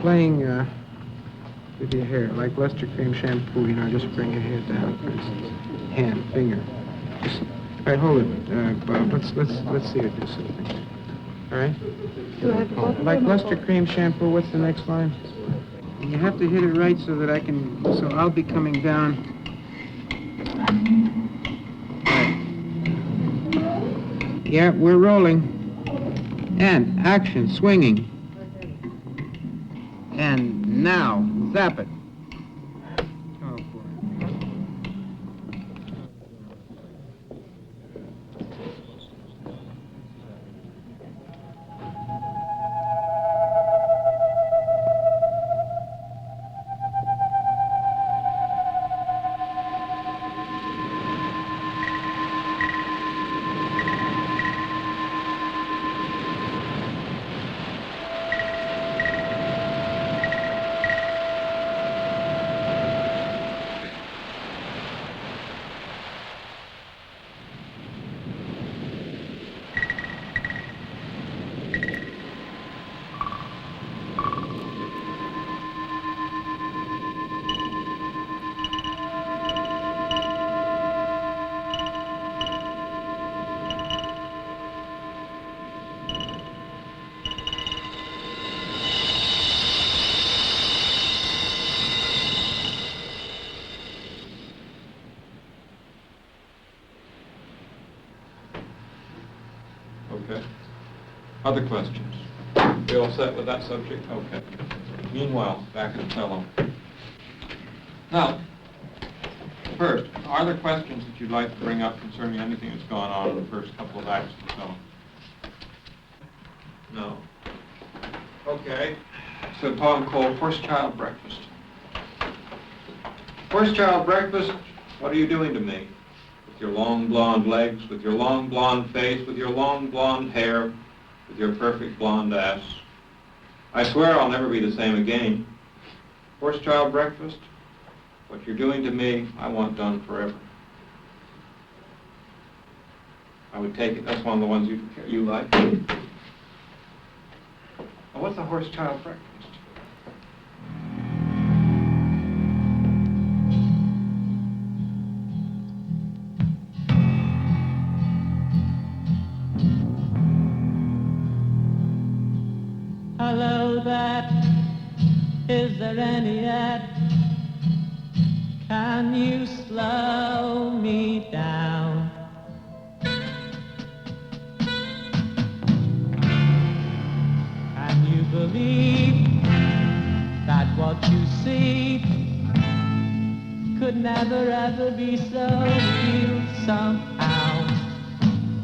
playing with your hair, like luster cream shampoo, you know, just bring your hair down, for instance. Hand, finger. Just, all right, hold it, Bob. Let's see her do something. All right? Do I have to go through Like it? luster cream shampoo, what's the next line? You have to hit it right so that I can, so I'll be coming down. Right. Yeah, we're rolling. And action, swinging. And now, zap it. Oh, boy. Okay. Other questions? We all set with that subject? Okay. Meanwhile, back to Othello. Now, first, are there questions that you'd like to bring up concerning anything that's gone on in the first couple of acts of Othello? No. Okay. So poem called Horse Child Breakfast. Horse Child Breakfast, what are you doing to me? With your long blonde legs, with your long blonde face, with your long blonde hair, with your perfect blonde ass. I swear I'll never be the same again. Horse Child Breakfast, what you're doing to me, I want done forever. I would take it. That's one of the ones you like. Well, what's a Horse Child Breakfast? Hello there, is there any ad? Can you slow me down? Can you believe that what you see could never ever be so real somehow?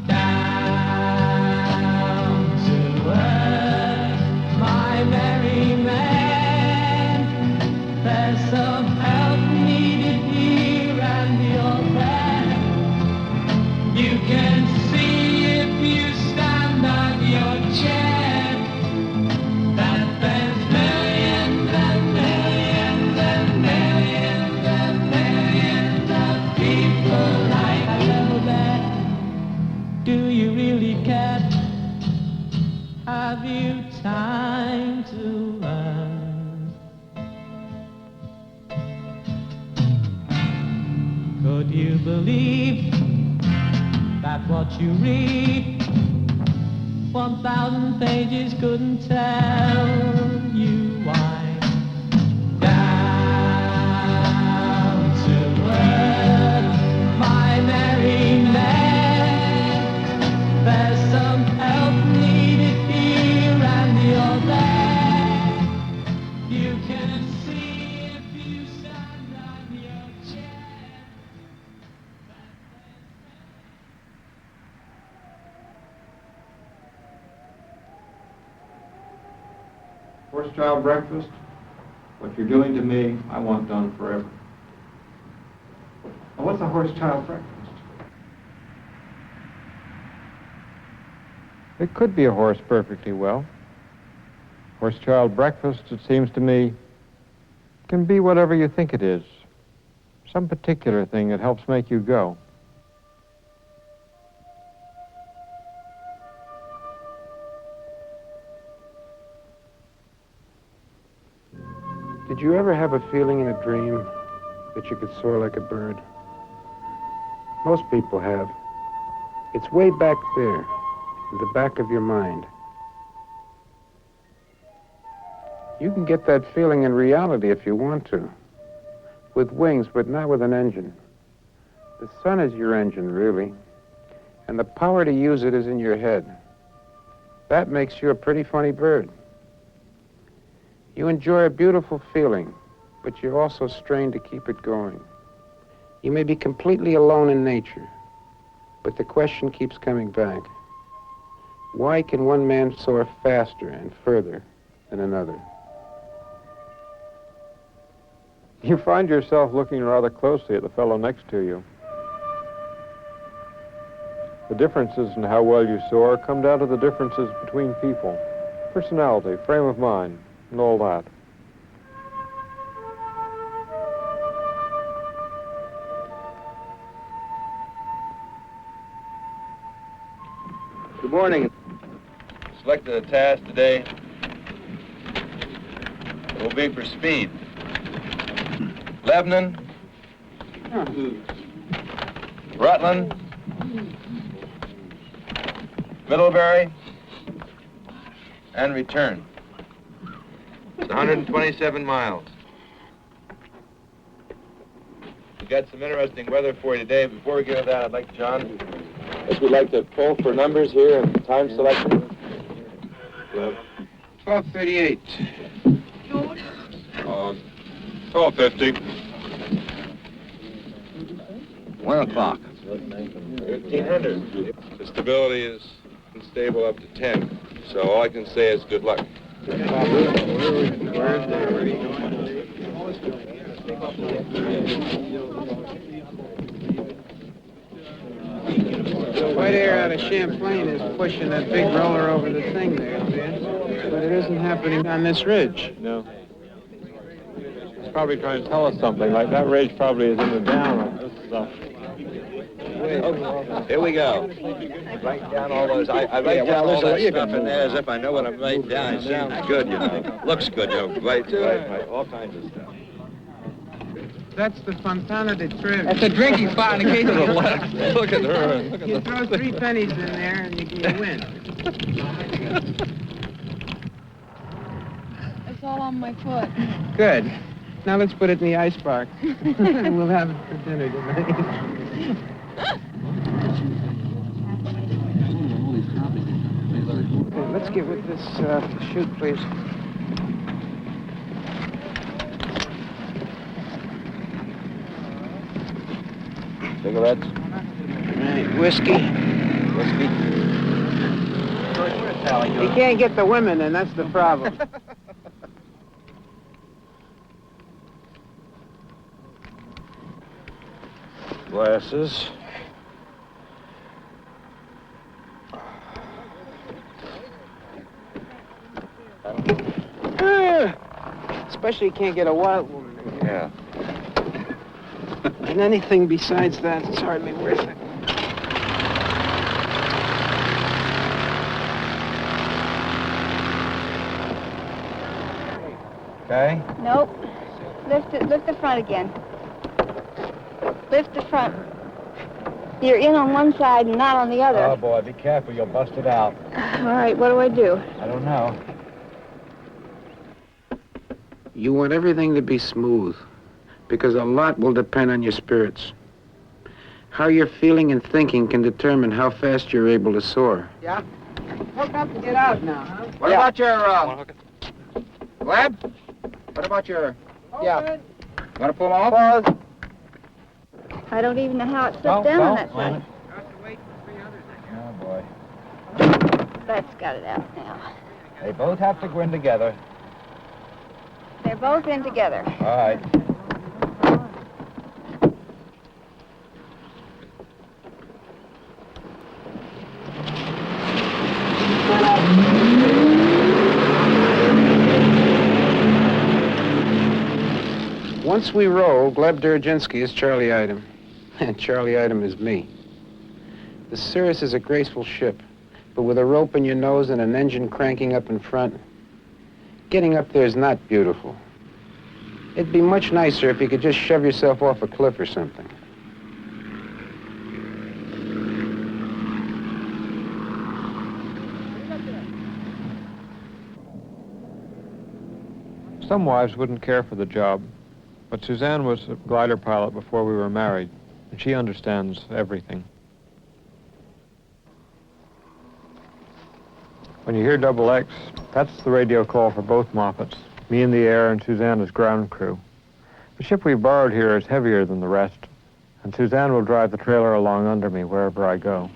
Down to earth, my merry man, there's some help needed here and you're there. You can see if you stand on your chair that there's millions and millions and millions and millions of people like hello there. Do you really care? Have you time to learn? Could you believe that what you read 1,000 pages couldn't tell you why? Down to earth, my merry man, there's some help needed here and you're there. You can see if you stand on your chair. Horse Child Breakfast, what you're doing to me, I want done forever. Well, what's a Horse Child Breakfast? It could be a horse perfectly well. Horse Child Breakfast, it seems to me, can be whatever you think it is. Some particular thing that helps make you go. Did you ever have a feeling in a dream that you could soar like a bird? Most people have. It's way back there, in the back of your mind. You can get that feeling in reality if you want to. With wings, but not with an engine. The sun is your engine, really. And the power to use it is in your head. That makes you a pretty funny bird. You enjoy a beautiful feeling, but you're also strained to keep it going. You may be completely alone in nature, but the question keeps coming back. Why can one man soar faster and further than another? You find yourself looking rather closely at the fellow next to you. The differences in how well you soar come down to the differences between people, personality, frame of mind, and all that. Good morning. Selected a task today. It will be for speed. Lebanon, Rutland, Middlebury, and return. It's 127 miles. We've got some interesting weather for you today. Before we get to that, I'd like John, we'd like to poll for numbers here and time selection. 12:38. 12:50. 1 o'clock. 1,500. The stability is unstable up to 10. So all I can say is good luck. White Air out of Champlain is pushing that big roller over the thing there, man. But it isn't happening on this ridge. No. It's probably trying to tell us something, like that ridge probably is in the down of this stuff. Here we go. Write down all those. I write down all that stuff in there as if I know what I'm writing down. It sounds good, you know. Looks good, you know. Right, all kinds of stuff. That's the Fontana de Trevi. That's a drinking spot in the case of the left. Look at her. You throw 3 pennies in there and you win. It's all on my foot. Good. Now let's put it in the icebox. We'll have it for dinner tonight. Okay, let's get with this shoot, please. Cigarettes? All right, whiskey. You can't get the women, and that's the problem. Glasses. Especially you can't get a wild woman. Yeah. And anything besides that is hardly worth it. Okay. Nope. Lift the front again. Lift the front. You're in on one side and not on the other. Oh, boy, be careful. You'll bust it out. All right, what do I do? I don't know. You want everything to be smooth, because a lot will depend on your spirits. How you're feeling and thinking can determine how fast you're able to soar. Yeah? Hook up and get out now, huh? What about your, Gleb? What about your... Yeah. Want to pull off? I don't even know how it slipped down on that side. Oh, boy. That's got it out now. They both have to go in together. They're both in together. All right. Once we roll, Gleb Dzerzhinsky is Charlie Item, and Charlie Item is me. The Cirrus is a graceful ship, but with a rope in your nose and an engine cranking up in front, getting up there is not beautiful. It'd be much nicer if you could just shove yourself off a cliff or something. Some wives wouldn't care for the job, but Suzanne was a glider pilot before we were married, and she understands everything. When you hear double X, that's the radio call for both Moffats, me in the air and Suzanne as ground crew. The ship we borrowed here is heavier than the rest, and Suzanne will drive the trailer along under me wherever I go.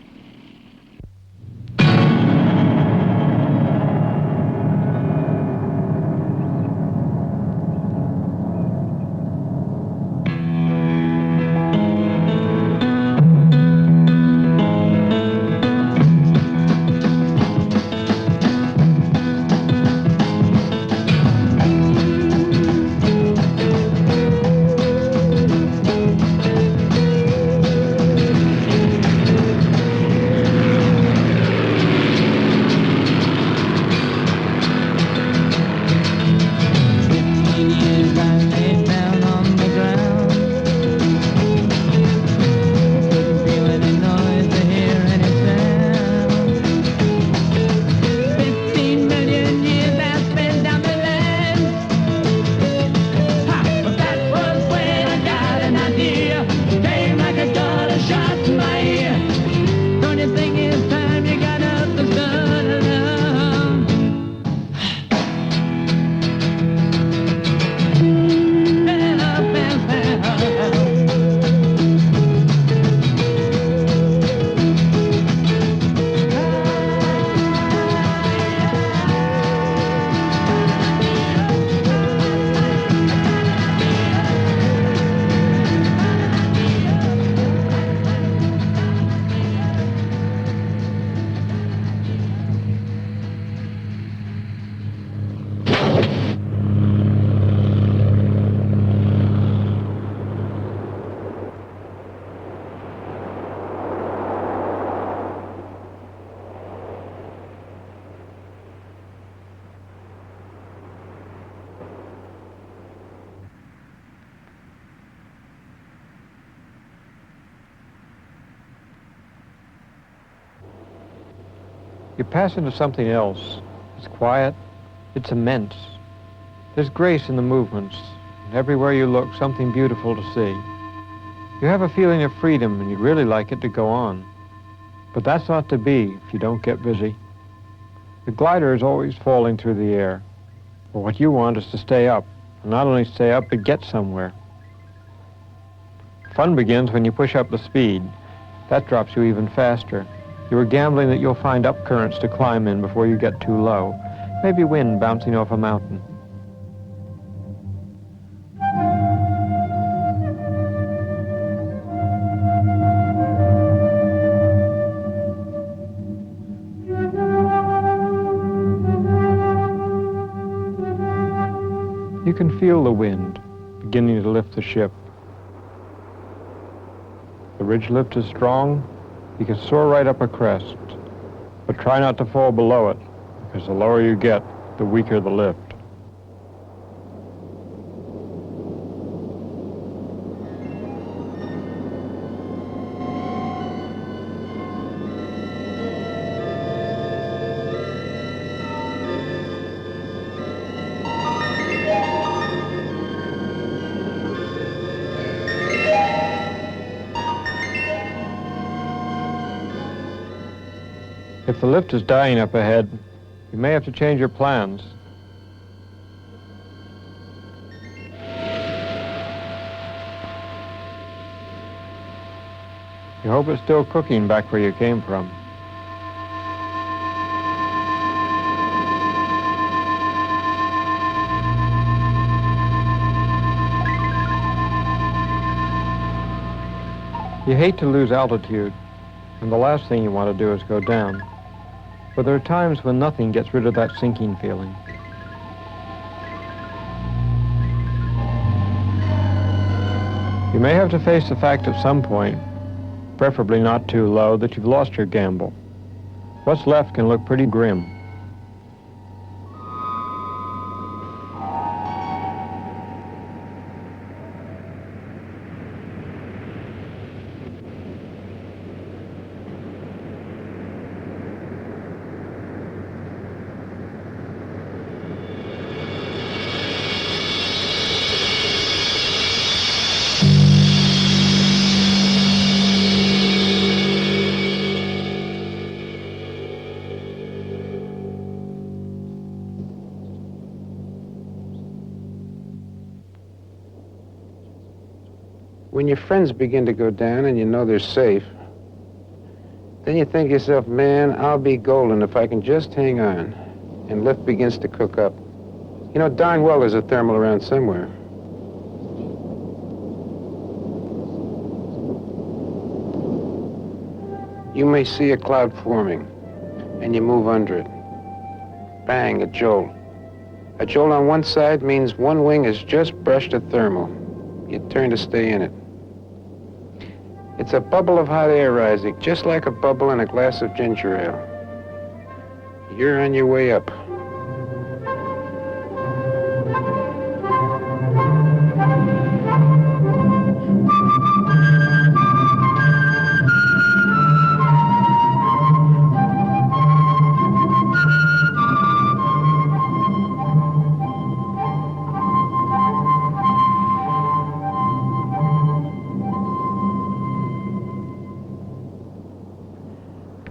You pass into something else. It's quiet. It's immense. There's grace in the movements. And everywhere you look, something beautiful to see. You have a feeling of freedom, and you'd really like it to go on. But that's not to be if you don't get busy. The glider is always falling through the air. But what you want is to stay up. And not only stay up, but get somewhere. Fun begins when you push up the speed. That drops you even faster. You are gambling that you'll find up currents to climb in before you get too low. Maybe wind bouncing off a mountain. You can feel the wind beginning to lift the ship. The ridge lift is strong. You can soar right up a crest, but try not to fall below it, because the lower you get, the weaker the lift. If the lift is dying up ahead, you may have to change your plans. You hope it's still cooking back where you came from. You hate to lose altitude, and the last thing you want to do is go down. But there are times when nothing gets rid of that sinking feeling. You may have to face the fact at some point, preferably not too low, that you've lost your gamble. What's left can look pretty grim. When your friends begin to go down and you know they're safe, then you think to yourself, man, I'll be golden if I can just hang on. And lift begins to cook up. You know darn well there's a thermal around somewhere. You may see a cloud forming, and you move under it. Bang, a jolt. A jolt on one side means one wing has just brushed a thermal. You turn to stay in it. It's a bubble of hot air rising, just like a bubble in a glass of ginger ale. You're on your way up.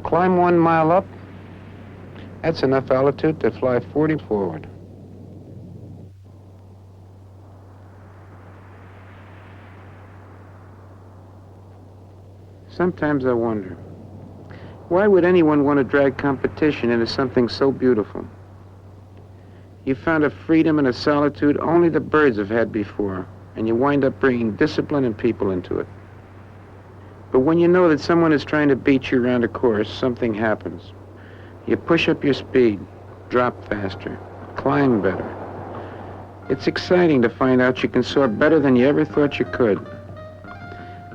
Climb 1 mile up, that's enough altitude to fly 40 forward. Sometimes I wonder, why would anyone want to drag competition into something so beautiful? You found a freedom and a solitude only the birds have had before, and you wind up bringing discipline and people into it. But when you know that someone is trying to beat you around a course, something happens. You push up your speed, drop faster, climb better. It's exciting to find out you can soar better than you ever thought you could.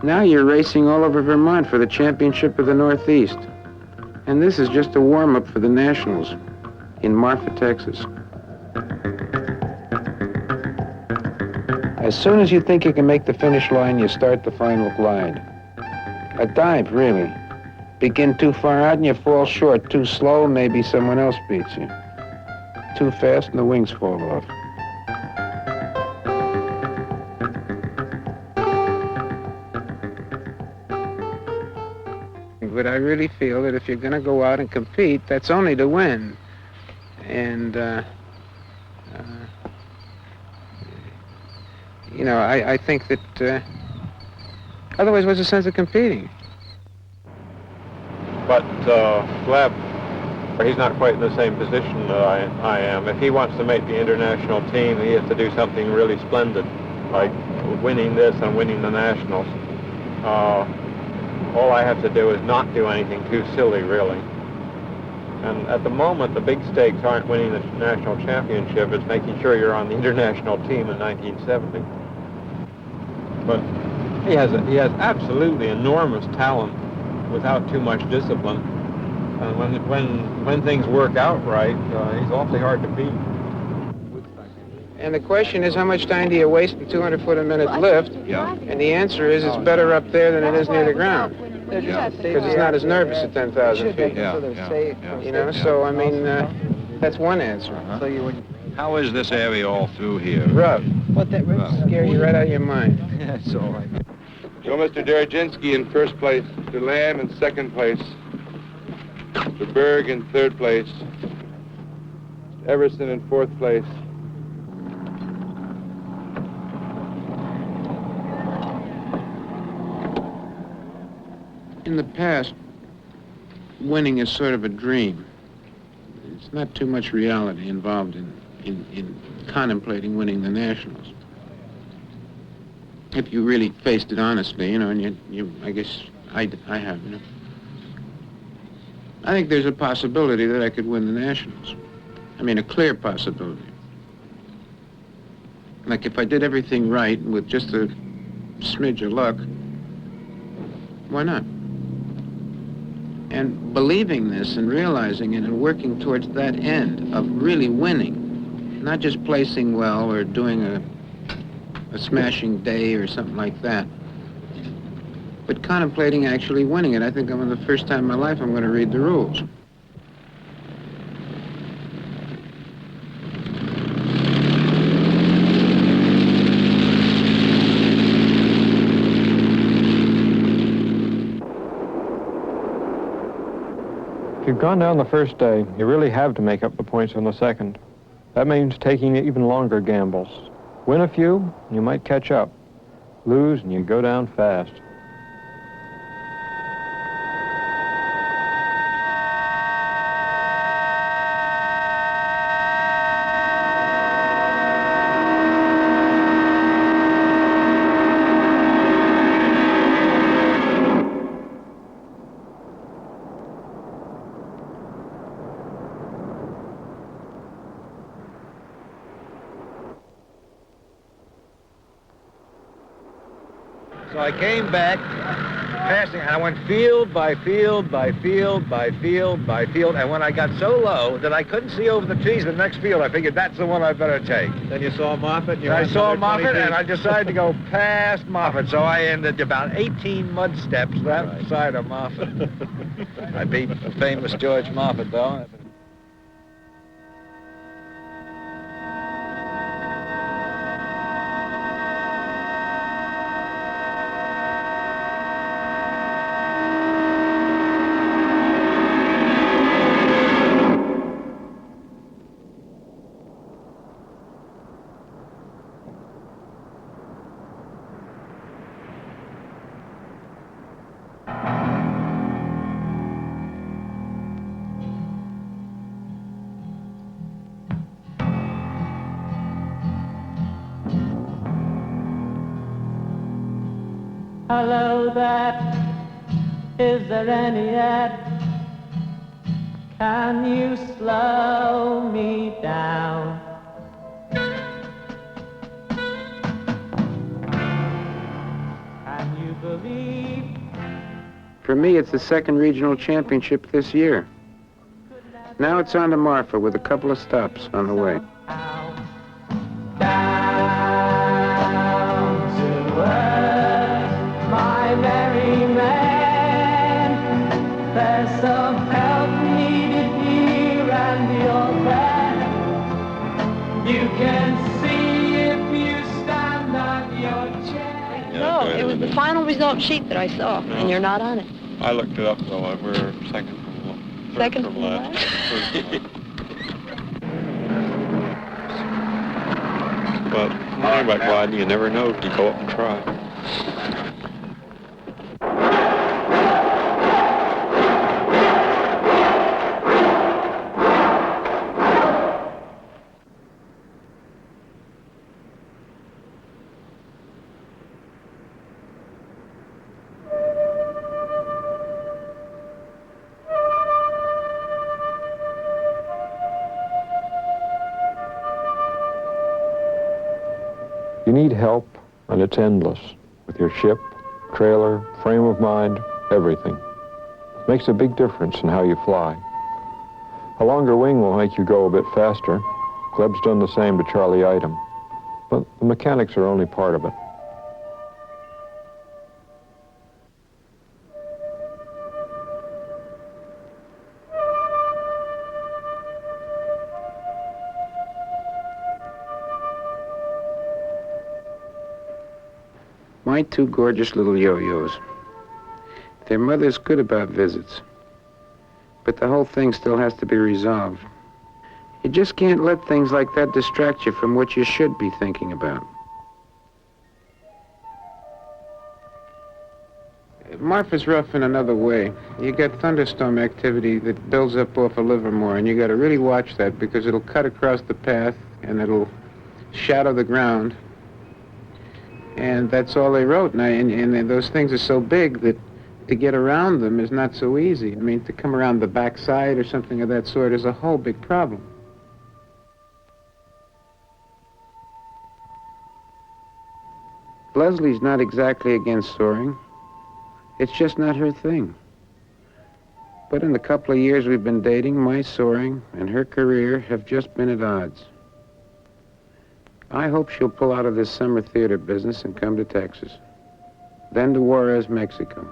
Now you're racing all over Vermont for the championship of the Northeast. And this is just a warm-up for the Nationals in Marfa, Texas. As soon as you think you can make the finish line, you start the final glide. A dive, really. Begin too far out and you fall short. Too slow, maybe someone else beats you. Too fast and the wings fall off. But I really feel that if you're going to go out and compete, that's only to win. And, you know, I think that... Otherwise, what's the sense of competing? But Gleb, he's not quite in the same position that I am. If he wants to make the international team, he has to do something really splendid, like winning this and winning the Nationals. All I have to do is not do anything too silly, really. And at the moment, the big stakes aren't winning the national championship, it's making sure you're on the international team in 1970. But he has absolutely enormous talent without too much discipline. And when things work out right, he's awfully hard to beat. And the question is, how much time do you waste in 200 foot a minute lift? Yeah. And the answer is, it's better up there than it is near the ground. Yeah. Because it's not as nervous at 10,000 feet. Yeah. You know, so I mean, that's one answer. Uh-huh. How is this area all through here? Rough. What that scare you right out of your mind. That's all right. Joe, Mr. Derajinsky in first place, De Lam in second place, De Berg in third place, Everson in fourth place. In the past, winning is sort of a dream. It's not too much reality involved in contemplating winning the Nationals. If you really faced it honestly, you know, and you I guess I have, you know. I think there's a possibility that I could win the Nationals. I mean, a clear possibility. Like if I did everything right with just a smidge of luck, why not? And believing this and realizing it and working towards that end of really winning, not just placing well or doing a smashing day or something like that, but contemplating actually winning it. I think I'm the first time in my life I'm going to read the rules. If you've gone down the first day, you really have to make up the points on the second. That means taking even longer gambles. Win a few, you might catch up. lose, and you go down fast. So I came back, passing, and I went field by field by field by field by field, and when I got so low that I couldn't see over the trees in the next field, I figured that's the one I better take. Then you saw Moffett? I saw Moffett, and I decided to go past Moffett, so I ended about 18 mud steps that side of Moffett. I beat the famous George Moffett, though. Hello there, is there any ad? Can you slow me down? Can you believe? For me, it's the second regional championship this year. Now it's on to Marfa with a couple of stops on the way. Down to earth, my merry man. There's some help needed here and you're there. You can see if you stand on your chair. No, it was the final result sheet that I saw, and you're not on it. I looked it up, though. We're second from Second from last? But the thing about gliding, you never know if you go up and try. You need help, and it's endless, with your ship, trailer, frame of mind, everything. It makes a big difference in how you fly. A longer wing will make you go a bit faster. Gleb's done the same to Charlie Item. But the mechanics are only part of it. My two gorgeous little yo-yos. Their mother's good about visits, but the whole thing still has to be resolved. You just can't let things like that distract you from what you should be thinking about. Marfa's rough in another way. You get thunderstorm activity that builds up off of Livermore, and you got to really watch that because it'll cut across the path and it'll shadow the ground. And that's all they wrote. And those things are so big that to get around them is not so easy. I mean, to come around the backside or something of that sort is a whole big problem. Leslie's not exactly against soaring. It's just not her thing. But in the couple of years we've been dating, my soaring and her career have just been at odds. I hope she'll pull out of this summer theater business and come to Texas. Then to Juarez, Mexico.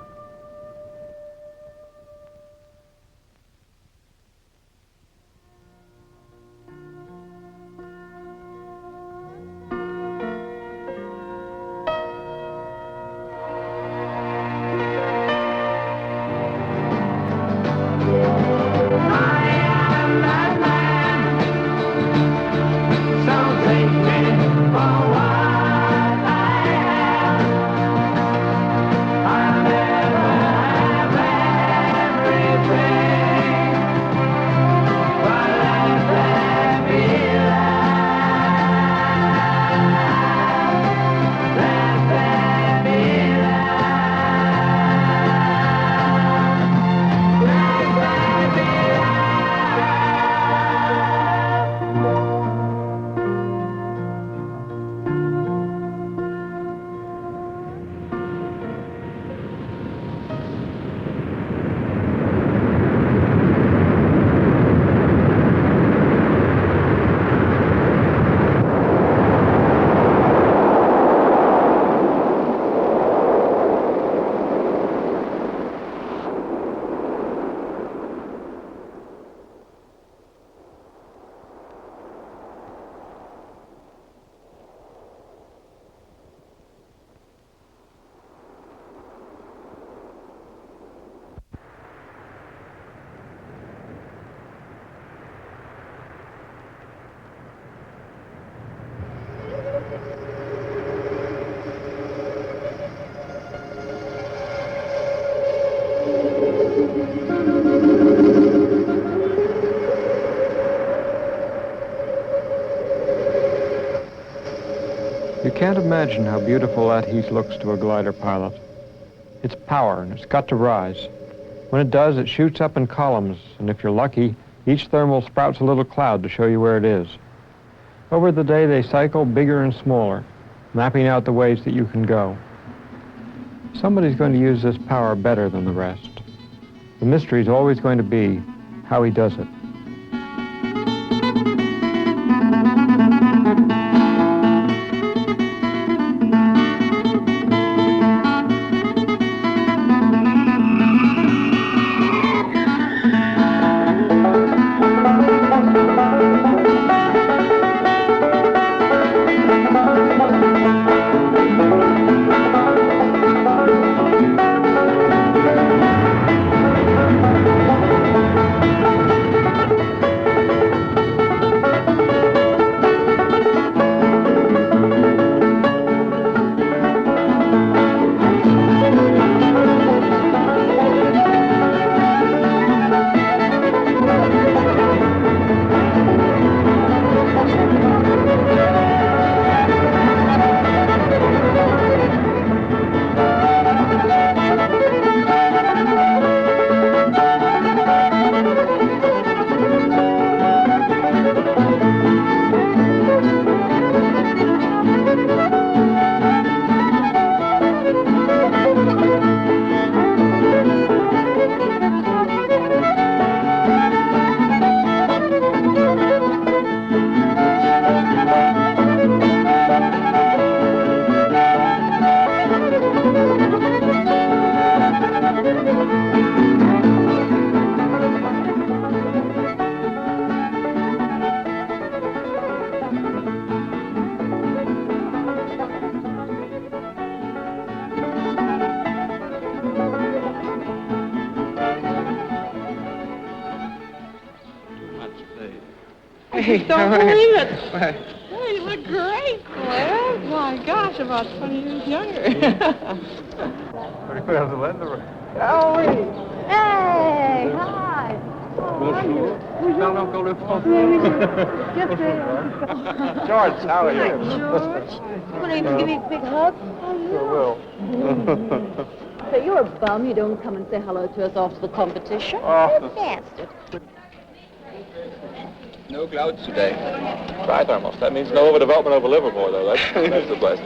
You can't imagine how beautiful that heat looks to a glider pilot. It's power, and it's got to rise. When it does, it shoots up in columns, and if you're lucky, each thermal sprouts a little cloud to show you where it is. Over the day, they cycle bigger and smaller, mapping out the ways that you can go. Somebody's going to use this power better than the rest. The mystery is always going to be how he does it. I just don't believe it. Hey, you look great, Well, my gosh, about 20 years younger. Oh, hey, hi. Bonjour. George, how are you? George. Want to give me a big hug? Sure will. So you're a bum. You don't come and say hello to us after the competition. Oh. Bastard. No clouds today. Right, almost. That means no overdevelopment over Livermore, though. That's the blessing.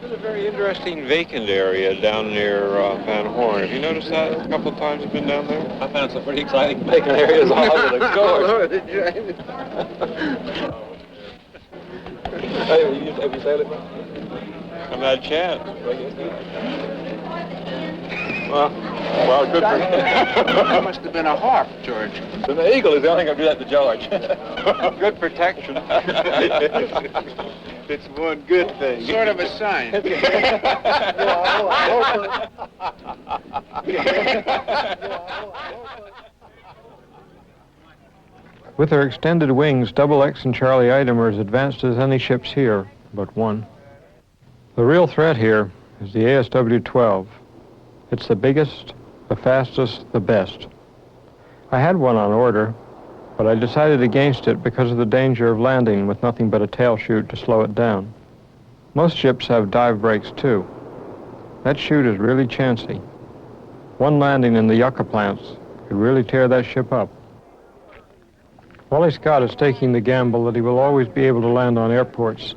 There's a very interesting vacant area down near Van Horn. Have you noticed that a couple of times you've been down there? I found some pretty exciting vacant areas all over the course. Hey, have you sailed it? I've had a chance. Well, good for him. That must have been a hawk, George. And the eagle is the only thing that do that to George. Good protection. It's one good thing. Sort of a sign. With their extended wings, Double X and Charlie Item are as advanced as any ships here, but one. The real threat here is the ASW-12. It's the biggest, the fastest, the best. I had one on order, but I decided against it because of the danger of landing with nothing but a tail chute to slow it down. Most ships have dive brakes too. That chute is really chancy. One landing in the yucca plants could really tear that ship up. Wally Scott is taking the gamble that he will always be able to land on airports.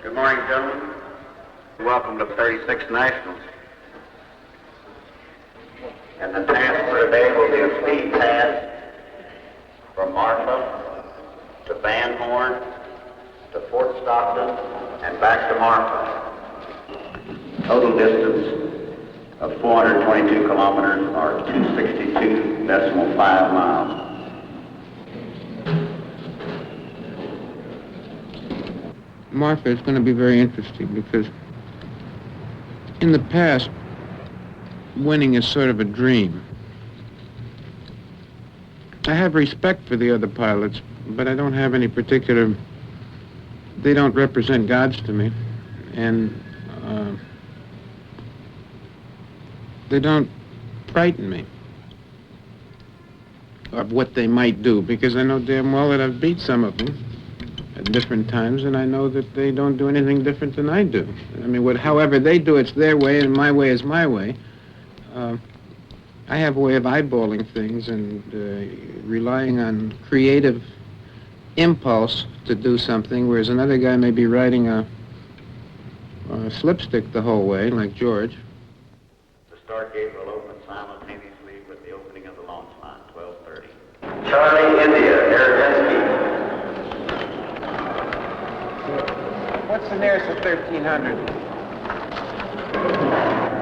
Good morning, gentlemen. Welcome to 36 Nationals. And the task for today will be a speed pass from Marfa to Van Horn to Fort Stockton and back to Marfa. Total distance of 422 kilometers or 262.5 miles. Marfa is going to be very interesting because in the past, winning is sort of a dream. I have respect for the other pilots, but I don't have any particular... They don't represent gods to me, and they don't frighten me. of what they might do, because I know damn well that I've beat some of them at different times, and I know that they don't do anything different than I do. I mean, however they do, it's their way, and my way is my way. I have a way of eyeballing things and relying on creative impulse to do something, whereas another guy may be riding a slipstick the whole way, like George. The start gate will open simultaneously with the opening of the launch line, 12:30. Charlie, India, Derejinski. What's the nearest to 1300?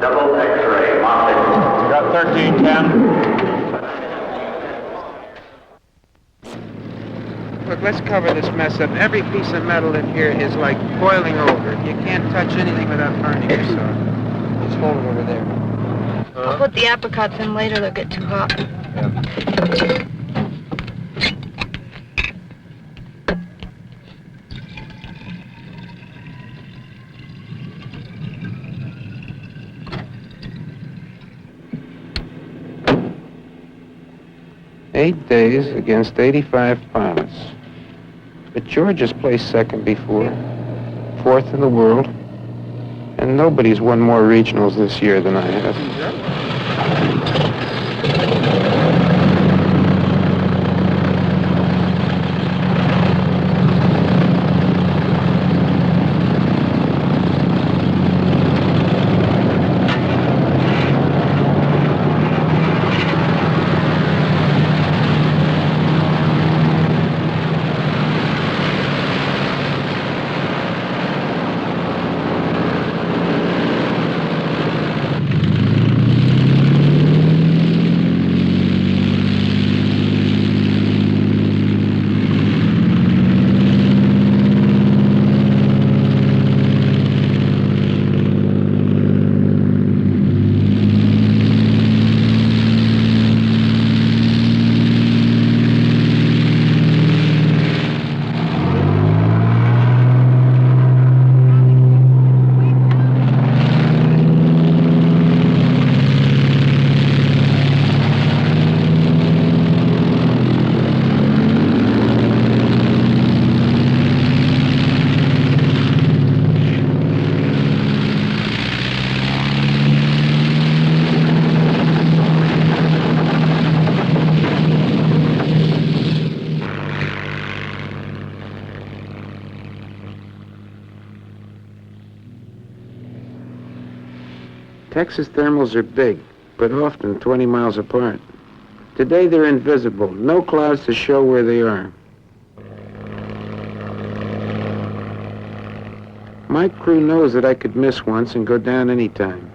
Double X-ray, Monte. You got 1310? Look, let's cover this mess up. Every piece of metal in here is like boiling over. You can't touch anything without burning yourself. Just hold it over there. I'll put the apricots in later, they'll get too hot. Yeah. 8 days against 85 pilots. But George has placed second before, fourth in the world, and nobody's won more regionals this year than I have. Texas thermals are big, but often 20 miles apart. Today they're invisible, no clouds to show where they are. My crew knows that I could miss once and go down any time.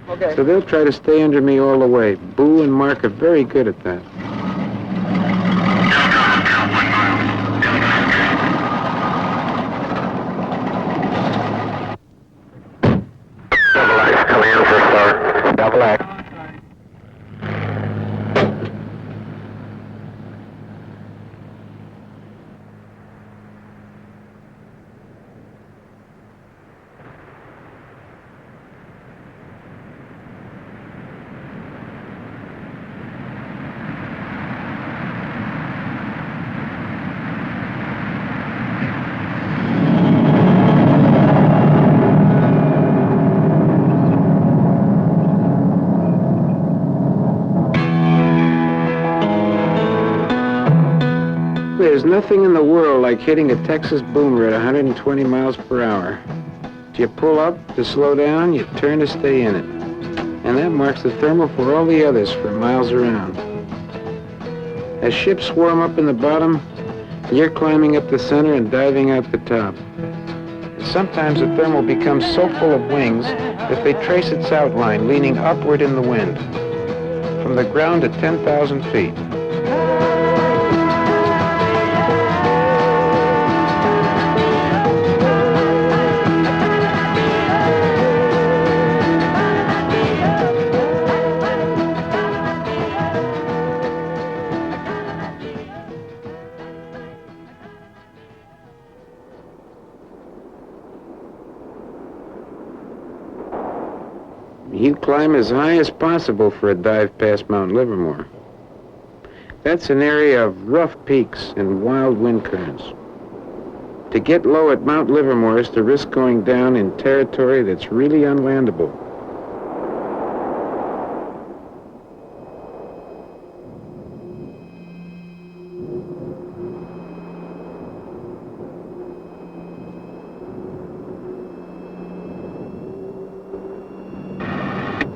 Okay. So they'll try to stay under me all the way. Boo and Mark are very good at that. Double X. There's nothing in the world like hitting a Texas boomer at 120 miles per hour. You pull up to slow down, you turn to stay in it. And that marks the thermal for all the others for miles around. As ships swarm up in the bottom, you're climbing up the center and diving out the top. Sometimes the thermal becomes so full of wings that they trace its outline leaning upward in the wind, from the ground to 10,000 feet. You climb as high as possible for a dive past Mount Livermore. That's an area of rough peaks and wild wind currents. To get low at Mount Livermore is to risk going down in territory that's really unlandable.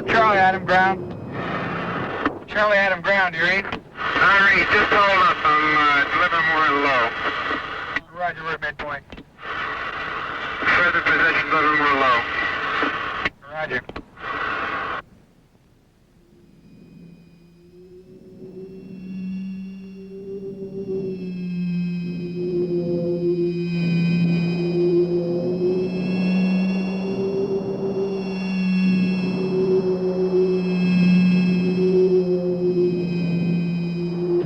Charlie Adam Ground. Charlie Adam Ground, you read? I read. Just hold up. I'm Livermore and low. Roger, we're at midpoint. Further position, Livermore low. Roger.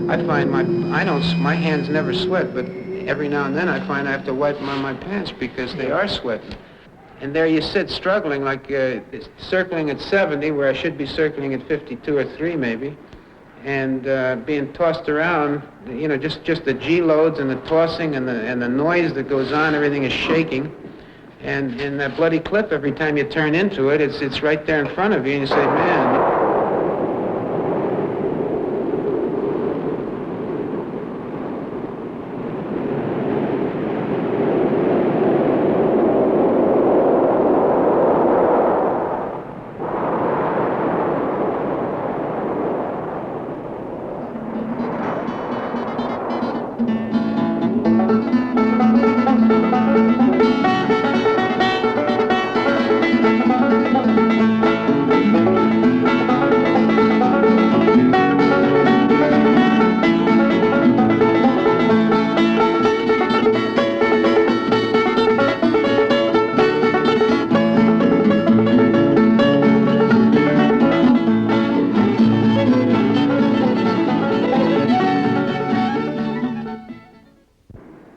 I find my hands never sweat, but every now and then I find I have to wipe them on my pants because they are sweating. And there you sit struggling like circling at 70 where I should be circling at 52 or 3 maybe, and being tossed around, you know, just the G-loads and the tossing and the noise that goes on, everything is shaking. And in that bloody cliff, every time you turn into it, it's right there in front of you and you say, man.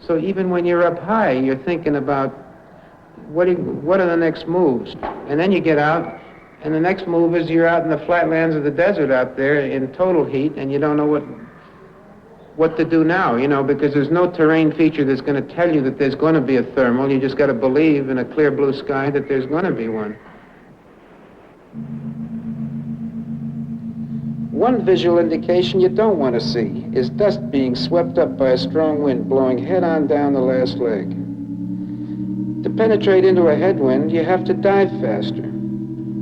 So even when you're up high, you're thinking about what are the next moves? And then you get out, and the next move is you're out in the flatlands of the desert out there in total heat, and you don't know what to do now, you know, because there's no terrain feature that's going to tell you that there's going to be a thermal. You just got to believe in a clear blue sky that there's going to be one. One visual indication you don't want to see is dust being swept up by a strong wind blowing head-on down the last leg. To penetrate into a headwind, you have to dive faster.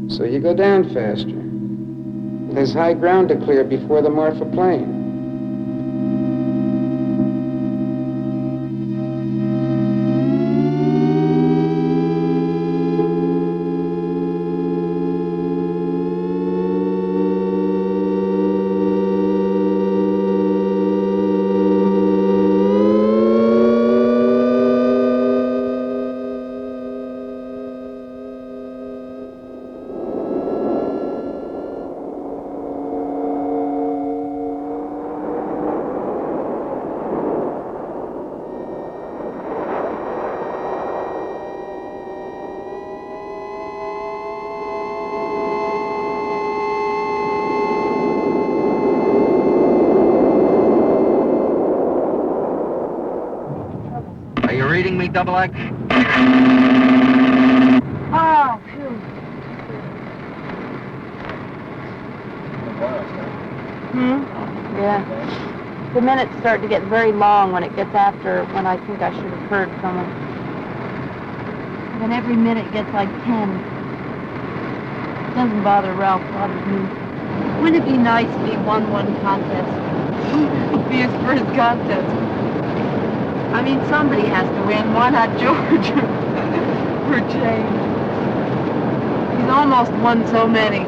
So you go down faster. There's high ground to clear before the Marfa Plain. Reading me, Double X? Oh, phew. Yeah. The minutes start to get very long when it gets after when I think I should have heard from him. Then every minute gets like 10. It doesn't bother Ralph, bothers me. Wouldn't it be nice if he won one contest? Be his first contest. I mean, somebody has to win. Why not George? For change. He's almost won so many.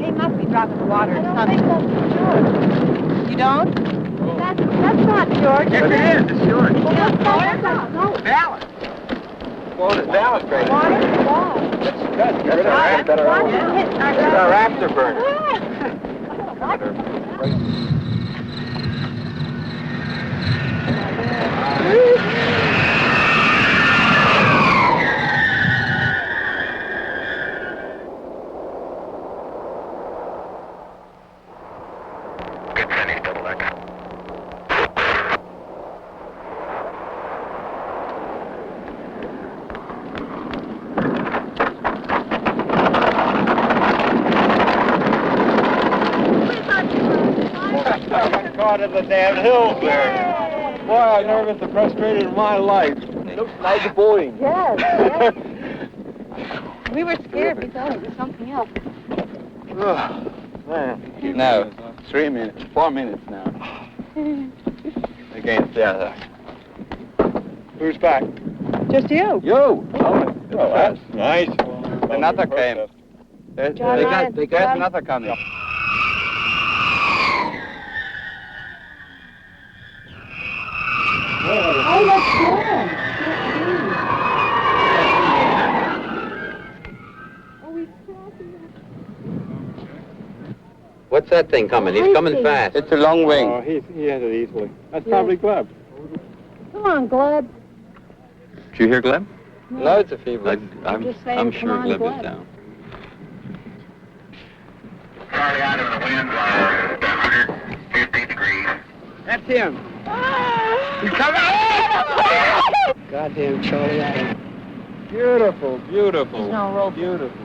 He must be dropping the water. I don't think that's George. You don't? That's not George. Yes, it is. It's George. Well, what's that? No. Ballast. Well, it's ballast, right? Water? Why? That's our afterburner. What? Caught in the damn hills there. Boy, I never been so frustrated in my life. It looks like a Boeing. Yes, yes. We were scared. We thought it was something else. Oh, man. No, 3 minutes, 4 minutes now. Against the other. Who's back? Just you. You. Oh, that's nice. Another came. John Ryan. There's another coming. Oh, that's good. What's that thing coming? He's coming fast. It's a long wing. Oh, he has it easily. That's probably Gleb. Come on, Gleb. Did you hear Gleb? No, it's a feeble. I'm Just saying, I'm come sure on, Gleb Gleb. is down. Charlie out of the wind, 150 degrees. That's him. He's coming! Goddamn Charlie Adam. Beautiful, beautiful. There's no rope. Beautiful.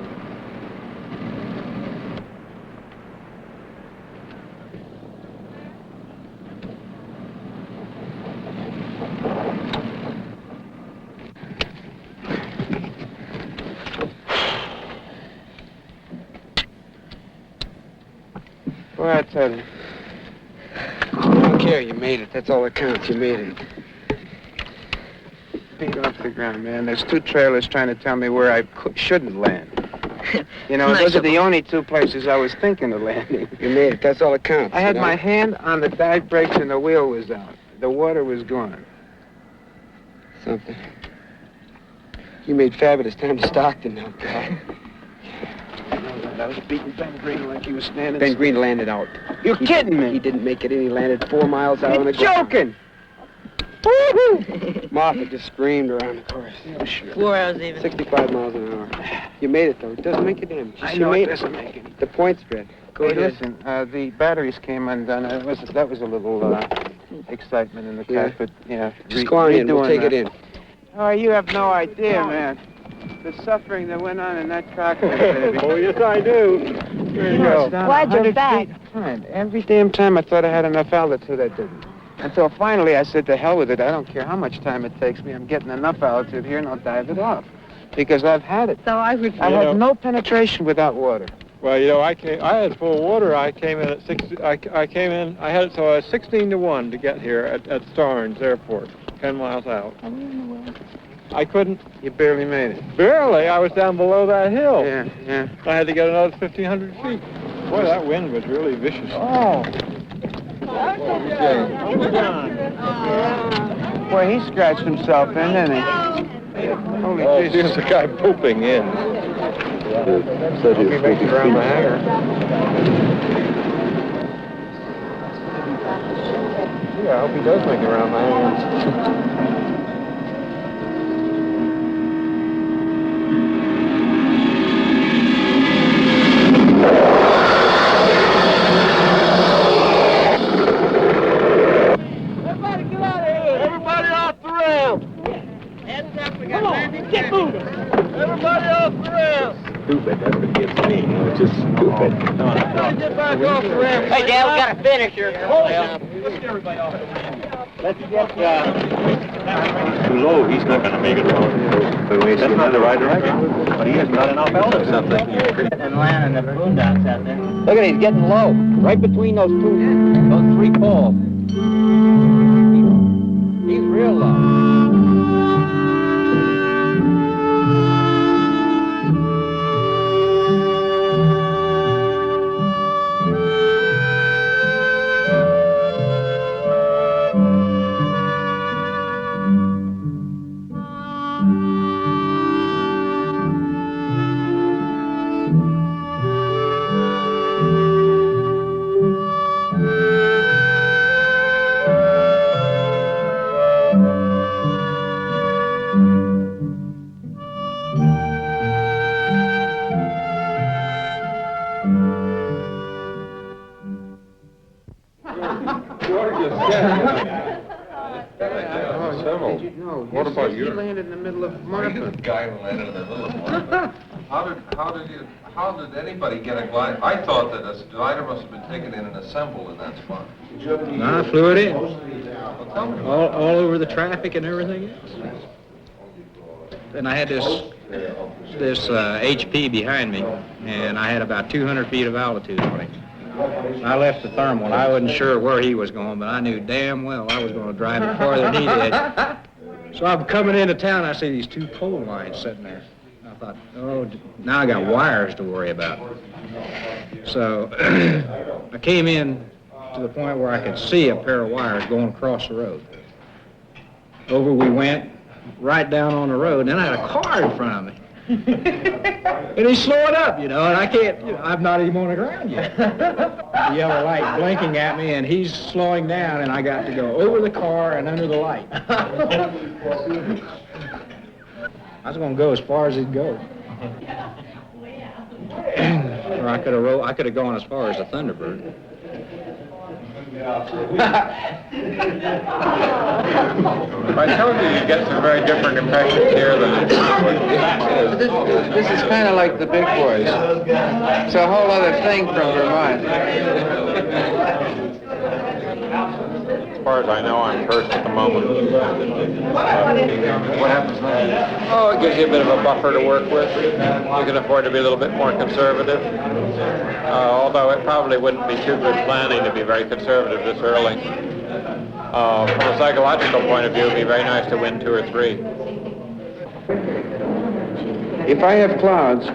Boy, I tell you. I don't care. You made it. That's all that counts. You made it. Feet off the ground, man. There's 2 trailers trying to tell me where I shouldn't land. You know, those are the only 2 places I was thinking of landing. You made it. That's all that counts. I had my hand on the dive brakes and the wheel was out. The water was gone. Something. You made fabulous time to Stockton now, guy. I was beating Ben Green like he was standing. Ben Green landed out. You're kidding me. He didn't make it in. He landed 4 miles out on the ground. Joking. Woo-hoo! Martha just screamed around the course. Yeah, sure. 4 hours even. 65 miles an hour. You made it, though. It doesn't make a difference. I know it doesn't make it. The point spread. Go ahead. Listen, the batteries came undone. That was a little excitement in the cockpit. Yeah. Just go on in. We'll take it in. Oh, you have no idea, man. The suffering that went on in that cockpit, baby. Oh, yes, I do. There you go. Glad you're back. Every damn time I thought I had enough altitude, I didn't. Until finally I said, to hell with it. I don't care how much time it takes me. I'm getting enough altitude here and I'll dive it off. Because I've had it. So I would... I had no penetration without water. Well, you know, I had full water. I came in at 6. I came in. I had so I was 16-1 to get here at Starnes Airport, 10 miles out. I couldn't. You barely made it. Barely. I was down below that hill. Yeah, yeah. I had to get another 1,500 feet. Boy, that wind was really vicious. Oh. Boy, he scratched himself in, didn't he? Holy Jesus. Here's the guy pooping in. Said he was making around the hangar. Yeah, I hope he does make it around the hangar. Stupid, that's what gets me. It's just stupid. Get back off the ramp. Hey, Dad, we got a finisher. Let's get everybody off the ramp. Let's get, too low, he's not gonna make it long. That's not the right direction. But he hasn't got enough altitude. Something here. And land in the boondocks out there. Look at it, he's getting low. Right between those 3 poles. He's real low. No, What about he you? landed in the middle of Marfa. guy who landed in the middle of one. How did anybody get a glider? I thought that a glider must have been taken in and assembled in that spot. No, I flew it in. All over the traffic and everything else. And I had this HP behind me, and I had about 200 feet of altitude on it. I left the thermal, and I wasn't sure where he was going, but I knew damn well I was going to drive it farther than he did. So I'm coming into town, I see these two pole lines sitting there. I thought, oh, now I got wires to worry about. So I came in to the point where I could see a pair of wires going across the road. Over we went, right down on the road, and then I had a car in front of me. And he's slowing up, and I can't, I'm not even on the ground yet. The yellow light blinking at me, and he's slowing down, and I got to go over the car and under the light. I was going to go as far as he'd go. Or I could have gone as far as the Thunderbird. I told you get some very different impressions here than This is kind of like the big boys. It's a whole other thing from Vermont. As far as I know, I'm first at the moment. What happens now? Oh, it gives you a bit of a buffer to work with. You can afford to be a little bit more conservative. Although it probably wouldn't be too good planning to be very conservative this early. From a psychological point of view, it'd be very nice to win 2 or 3. If I have clouds,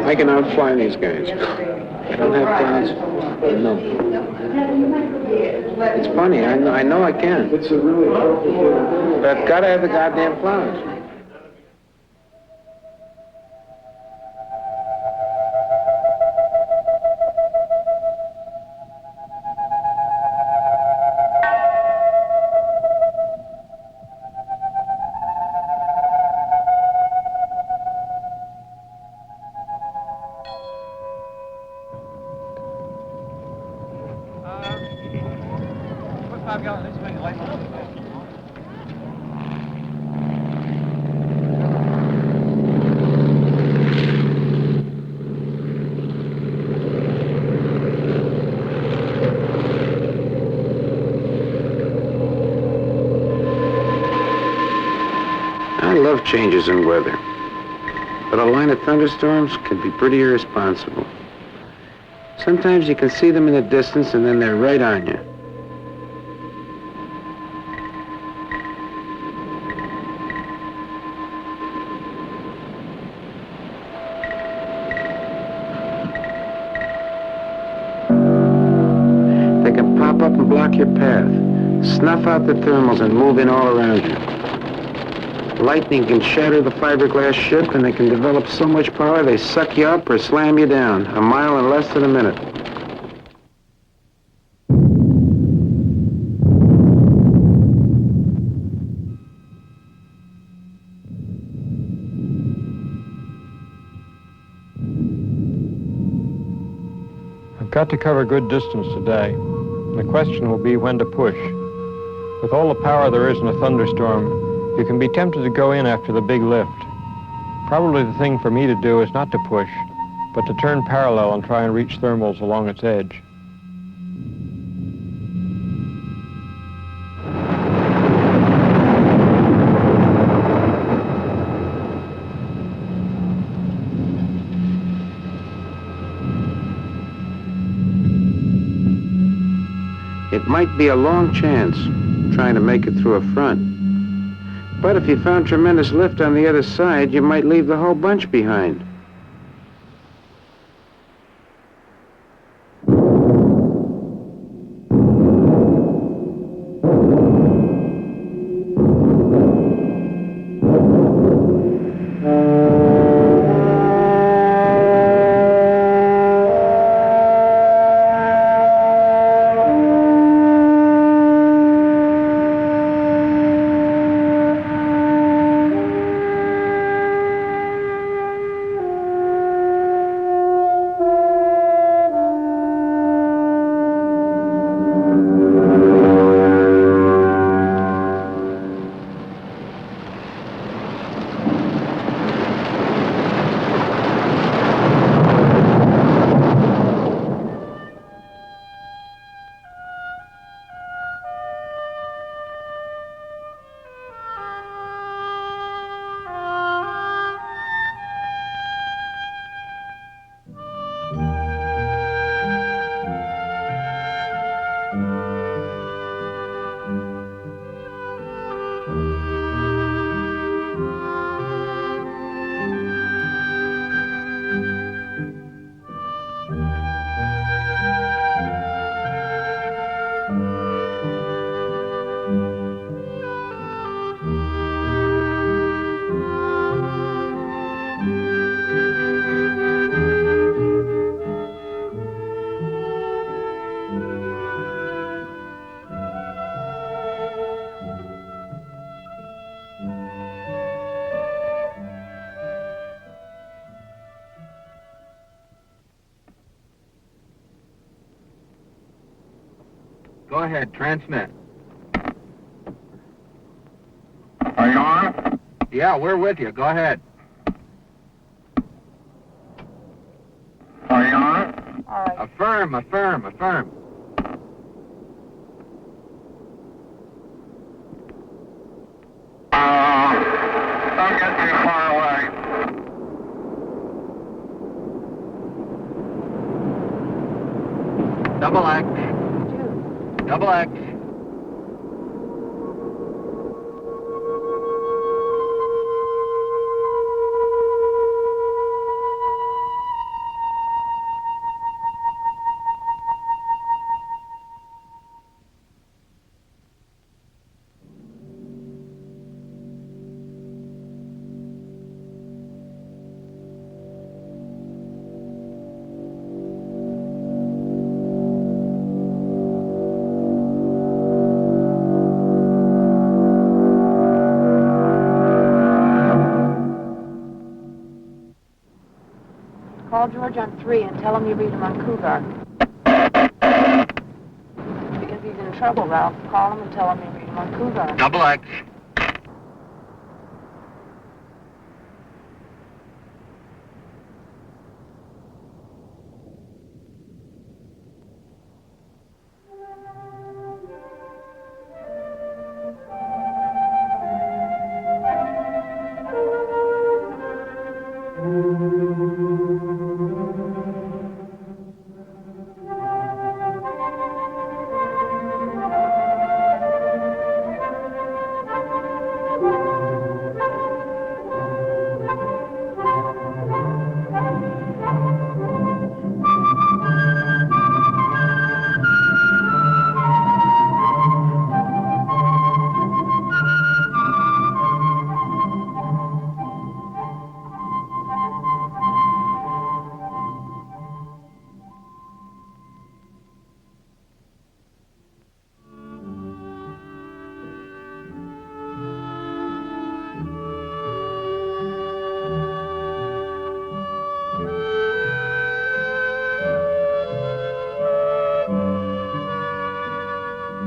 I can outfly these guys. I don't have clouds. No. It's funny. I know I can. It's a really complicated. But I've got to have the goddamn clouds. I love changes in weather, but a line of thunderstorms can be pretty irresponsible. Sometimes you can see them in the distance and then they're right on you. They can pop up and block your path, snuff out the thermals and move in all around you. Lightning can shatter the fiberglass ship, and they can develop so much power they suck you up or slam you down, a mile in less than a minute. I've got to cover good distance today. The question will be when to push. With all the power there is in a thunderstorm, you can be tempted to go in after the big lift. Probably the thing for me to do is not to push, but to turn parallel and try and reach thermals along its edge. It might be a long chance trying to make it through a front. But if you found tremendous lift on the other side, you might leave the whole bunch behind. Go ahead, transmit. Are you on? Yeah, we're with you. Go ahead. Are you on? All right. Affirm, affirm, affirm. Don't get too far away. Double X. Double X. Call George on 3 and tell him you read him on Cougar. If he's in trouble, Ralph, call him and tell him you read him on Cougar. Double X.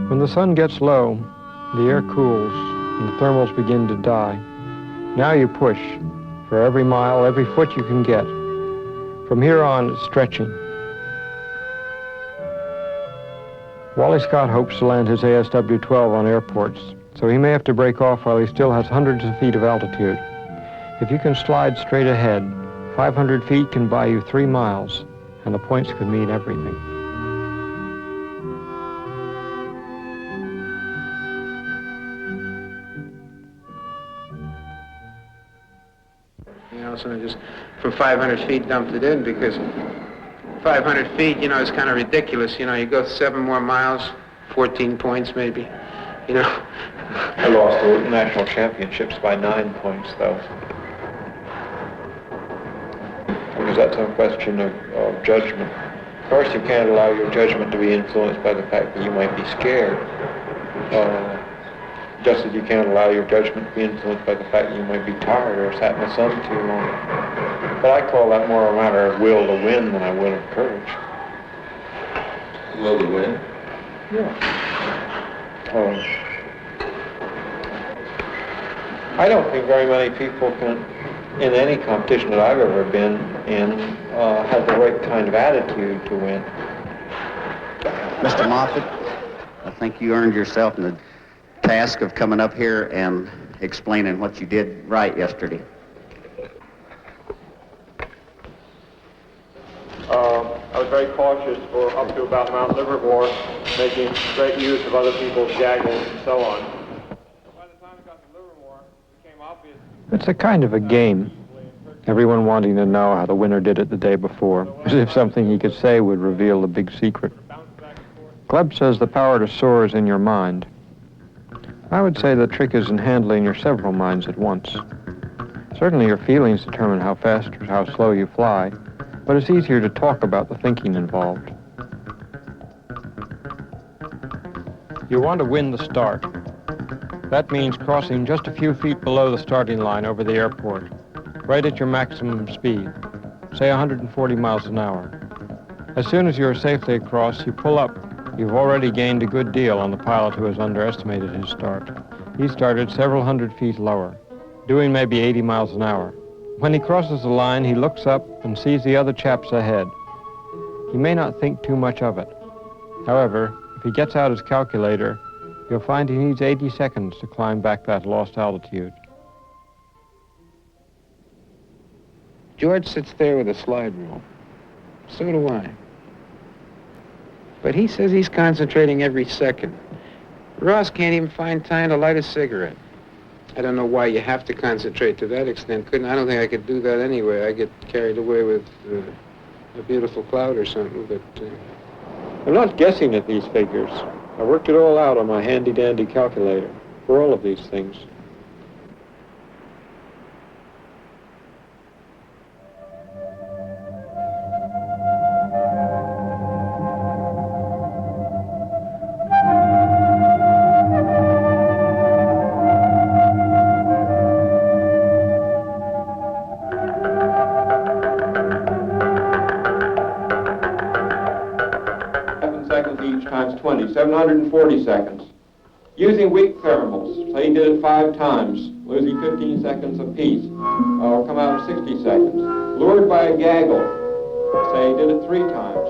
When the sun gets low, the air cools and the thermals begin to die. Now you push for every mile, every foot you can get. From here on, it's stretching. Wally Scott hopes to land his ASW-12 on airports, so he may have to break off while he still has hundreds of feet of altitude. If you can slide straight ahead, 500 feet can buy you 3 miles, and the points could mean everything. So I just, from 500 feet, dumped it in because 500 feet, is kind of ridiculous. You go 7 more miles, 14 points maybe, I lost the national championships by 9 points, though. Because that's a question of judgment. First, you can't allow your judgment to be influenced by the fact that you might be scared. Just as you can't allow your judgment to be influenced by the fact that you might be tired or sat in the sun too long. But I call that more a matter of will to win than a will of courage. Will to win? Yeah. I don't think very many people can, in any competition that I've ever been in, have the right kind of attitude to win. Mr. Moffett, I think you earned yourself the task of coming up here and explaining what you did right yesterday. I was very cautious for up to about Mount Livermore, making great use of other people's jaggles and so on. By the time I got to Livermore, it became obvious. It's a kind of a game. Everyone wanting to know how the winner did it the day before, as if something he could say would reveal the big secret. Gleb says the power to soar is in your mind. I would say the trick is in handling your several minds at once. Certainly your feelings determine how fast or how slow you fly, but it's easier to talk about the thinking involved. You want to win the start. That means crossing just a few feet below the starting line over the airport, right at your maximum speed, say 140 miles an hour. As soon as you're safely across, you pull up You've already gained a good deal on the pilot who has underestimated his start. He started several hundred feet lower, doing maybe 80 miles an hour. When he crosses the line, he looks up and sees the other chaps ahead. He may not think too much of it. However, if he gets out his calculator, you'll find he needs 80 seconds to climb back that lost altitude. George sits there with a slide rule. So do I. But he says he's concentrating every second. Ross can't even find time to light a cigarette. I don't know why you have to concentrate to that extent. I don't think I could do that anyway. I get carried away with a beautiful cloud or something, but... I'm not guessing at these figures. I worked it all out on my handy-dandy calculator for all of these things. Each times 20, 740 seconds. Using weak thermals, say he did it 5 times, losing 15 seconds apiece, or come out of 60 seconds. Lured by a gaggle, say he did it 3 times.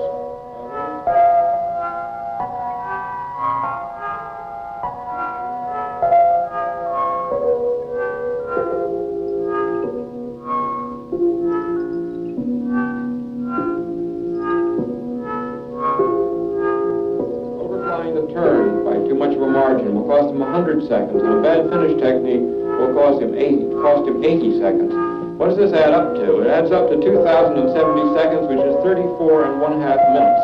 Will cost him 100 seconds, and a bad finish technique will cost him 80 seconds. What does this add up to? It adds up to 2,070 seconds, which is 34 and 1/2 minutes.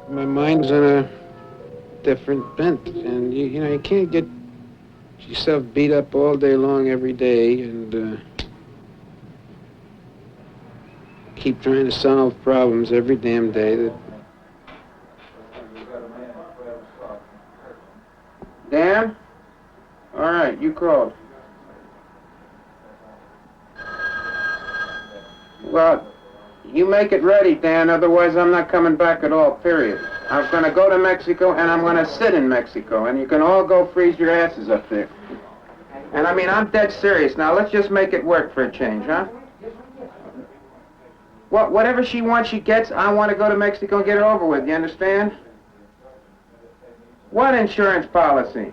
My mind's on a different bent, and you can't get yourself beat up all day long every day and keep trying to solve problems every damn day. Dan? All right, you called. Well, you make it ready, Dan, otherwise I'm not coming back at all, period. I'm going to go to Mexico, and I'm going to sit in Mexico, and you can all go freeze your asses up there. And I mean, I'm dead serious. Now, let's just make it work for a change, huh? Whatever she wants, she gets. I want to go to Mexico and get it over with, you understand? What insurance policy?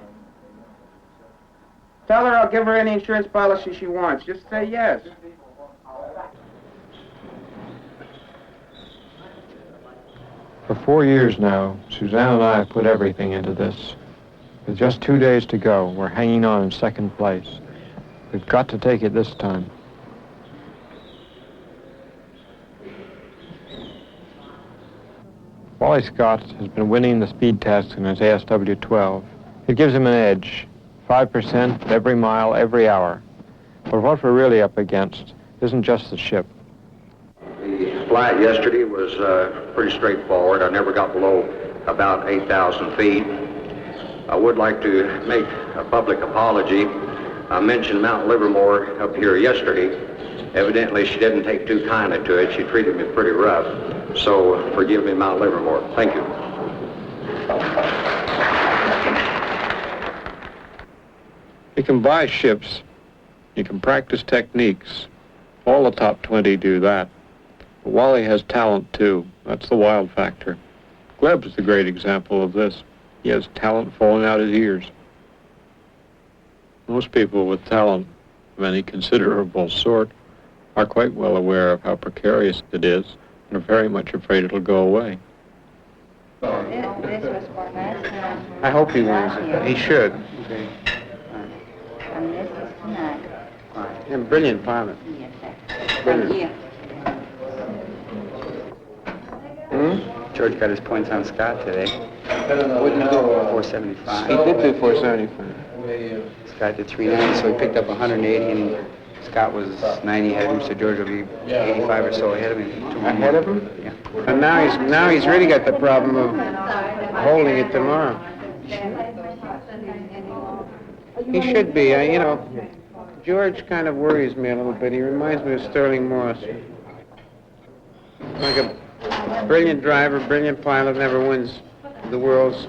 Tell her I'll give her any insurance policy she wants. Just say yes. For 4 years now, Suzanne and I have put everything into this. With just 2 days to go, we're hanging on in second place. We've got to take it this time. Wally Scott has been winning the speed test in his ASW-12. It gives him an edge, 5% every mile, every hour. But what we're really up against isn't just the ship. The flight yesterday was pretty straightforward. I never got below about 8,000 feet. I would like to make a public apology. I mentioned Mount Livermore up here yesterday. Evidently, she didn't take too kindly to it. She treated me pretty rough. So forgive me, Mount Livermore. Thank you. You can buy ships. You can practice techniques. All the top 20 do that. But Wally has talent, too. That's the wild factor. Gleb is a great example of this. He has talent falling out his ears. Most people with talent of any considerable sort are quite well aware of how precarious it is and are very much afraid it'll go away. I hope he wins it. He should. And this is tonight. And brilliant pilot. Brilliant. George got his points on Scott today. What did he do? 475. He did do 475. Scott did 390, so he picked up 180, and Scott was 90 ahead of him, so George will be 85 or so ahead of him. Ahead of him? Yeah. And now he's really got the problem of holding it tomorrow. He should be, George kind of worries me a little bit. He reminds me of Sterling Moss. Like a brilliant driver, brilliant pilot, never wins the world's,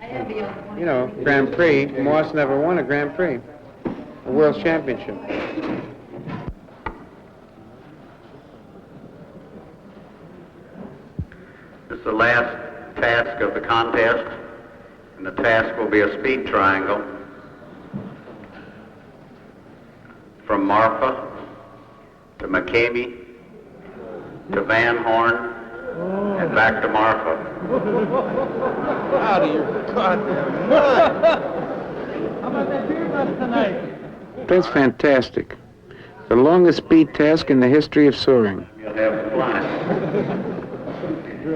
Grand Prix. Moss never won a Grand Prix, a World Championship. This is the last task of the contest, and the task will be a speed triangle from Marfa to McCamey to Van Horn and back to Marfa. Out of your goddamn mind. How about that beer bus tonight? That's fantastic. The longest speed task in the history of soaring. You'll have to fly.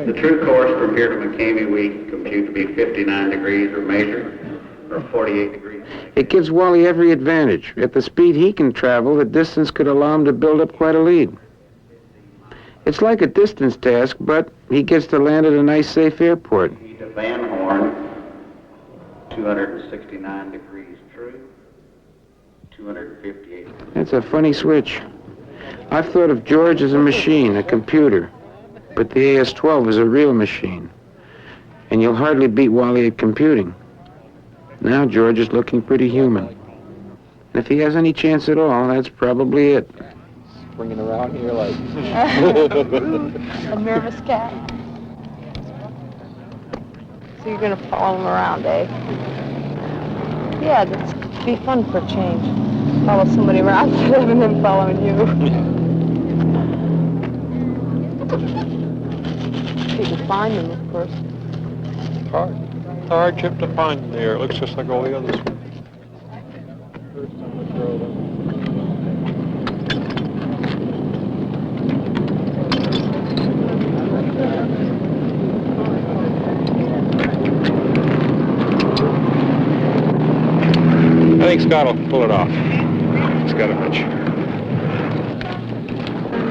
The true course from here to McCamey we compute to be 59 degrees or measured, or 48 degrees. It gives Wally every advantage. At the speed he can travel, the distance could allow him to build up quite a lead. It's like a distance task, but he gets to land at a nice, safe airport. To Van Horn, 269 degrees true, 258. That's a funny switch. I've thought of George as a machine, a computer, but the AS-12 is a real machine. And you'll hardly beat Wally at computing. Now George is looking pretty human. And if he has any chance at all, that's probably it. Swinging around here like... A nervous cat. So you're gonna follow him around, eh? Yeah, that'd be fun for a change. Follow somebody around instead of them following you. You can find them, of course. Hardship to find in there. It looks just like all the others. I think Scott will pull it off. He's got a hunch.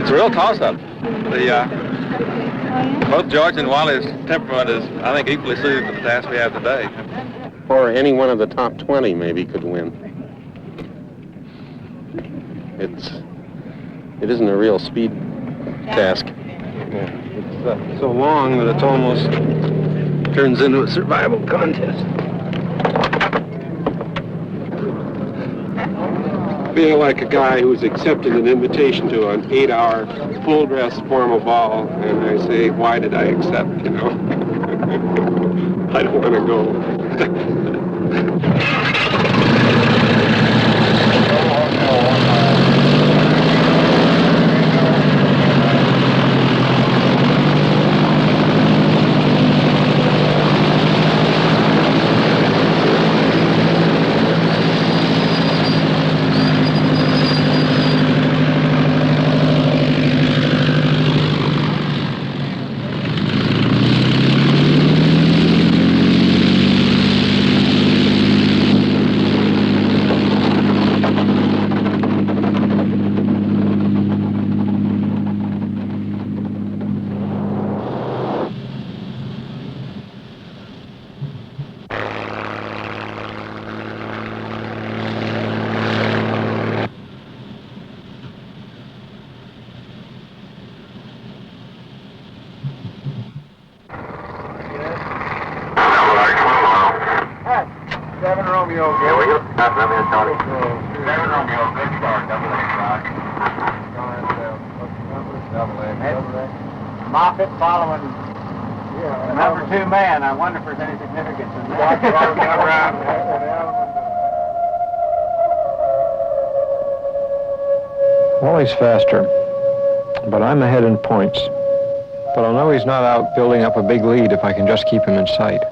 It's a real toss-up. Both George and Wally's temperament is, I think, equally suited to the task we have today. Or any one of the top 20 maybe could win. It isn't a real speed task. Yeah. It's so long that it almost turns into a survival contest. I feel like a guy who's accepted an invitation to an 8-hour full-dress formal ball, and I say, why did I accept, I don't want to go. Moffett following number 2 man. I wonder if there's any significance in that. Wally's faster, but I'm ahead in points. But I'll know he's not out building up a big lead if I can just keep him in sight.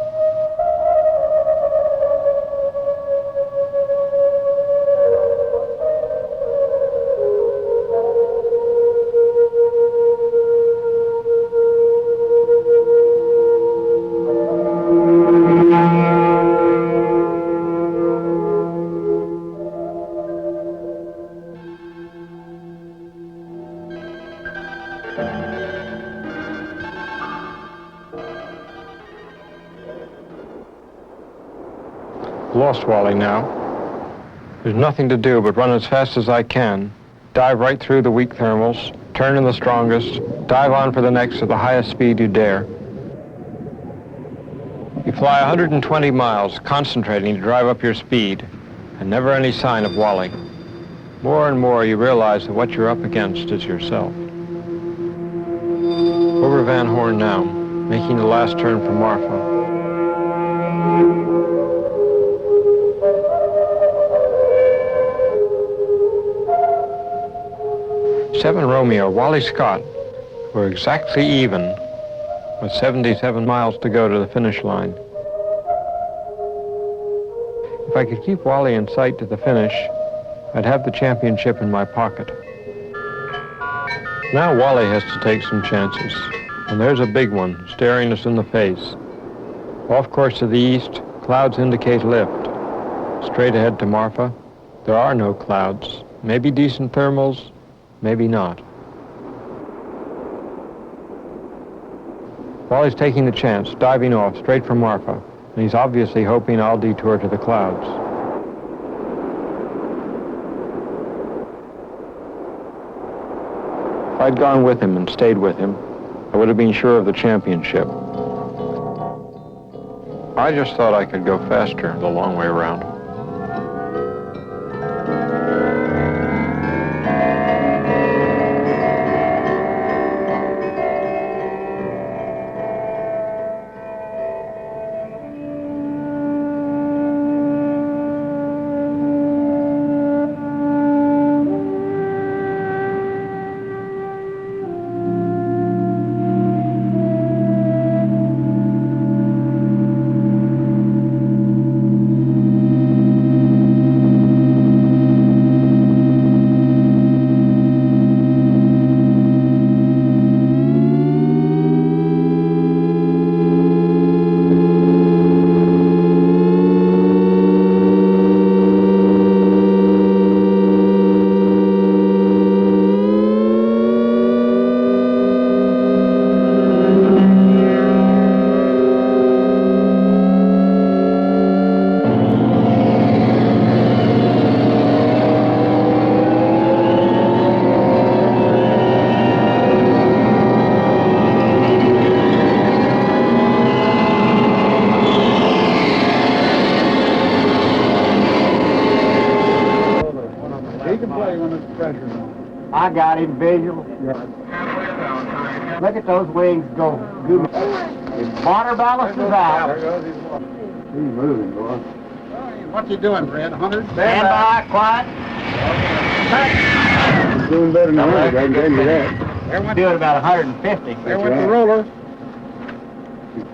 Lost Wally now. There's nothing to do but run as fast as I can, dive right through the weak thermals, turn in the strongest, dive on for the next at the highest speed you dare. You fly 120 miles, concentrating to drive up your speed, and never any sign of Wally. More and more you realize that what you're up against is yourself. Over Van Horn now, making the last turn for Marfa. 7 Romeo, Wally Scott were exactly even with 77 miles to go to the finish line. If I could keep Wally in sight to the finish, I'd have the championship in my pocket. Now Wally has to take some chances, and there's a big one staring us in the face. Off course to the east, clouds indicate lift. Straight ahead to Marfa, there are no clouds. Maybe decent thermals, maybe not. Wally's taking the chance, diving off straight for Marfa, and he's obviously hoping I'll detour to the clouds. If I'd gone with him and stayed with him, I would have been sure of the championship. I just thought I could go faster the long way around. I got him visual. Look at those wings go. His water ballast is out. He's moving, boy. What's he doing, Fred? 100? Stand by, quiet. He's doing better than 100, I can tell you that. He's doing about 150. There went the roller.